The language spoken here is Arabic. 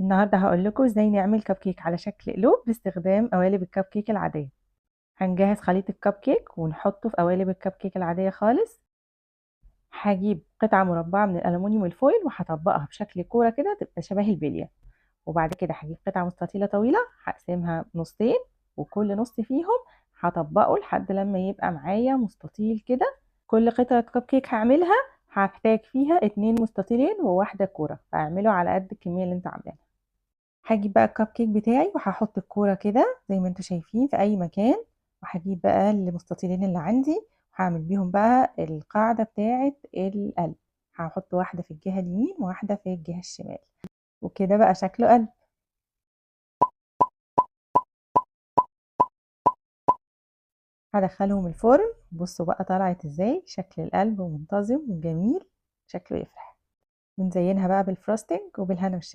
النهارده هقول لكم ازاي نعمل كب كيك على شكل قلوب باستخدام قوالب الكب كيك العاديه. هنجهز خليط الكب كيك ونحطه في قوالب الكب كيك العاديه خالص. هجيب قطعه مربعه من الالومنيوم الفويل وهطبقها بشكل كوره كده تبقى شبه البليه. وبعد كده هجيب قطعه مستطيله طويله هقسمها نصين، وكل نص فيهم هطبقه لحد لما يبقى معايا مستطيل كده. كل قطعه كب كيك هعملها هحتاج فيها 2 مستطيلين وواحده كوره، فاعمله على قد الكميه اللي انت عاملاها. هاجيب بقى الكب كيك بتاعي وهحط الكورة كده زي ما انتوا شايفين في اي مكان، وهجيب بقى المستطيلين اللي عندي وهعمل بيهم بقى القاعدة بتاعة القلب. هحط واحدة في الجهة اليمين وواحدة في الجهة الشمال، وكده بقى شكله قلب. هدخلهم الفرن. بصوا بقى طلعت ازاي، شكل القلب منتظم وجميل، شكله يفرح. بنزينها بقى بالفروستنج وبالهنا والشفا.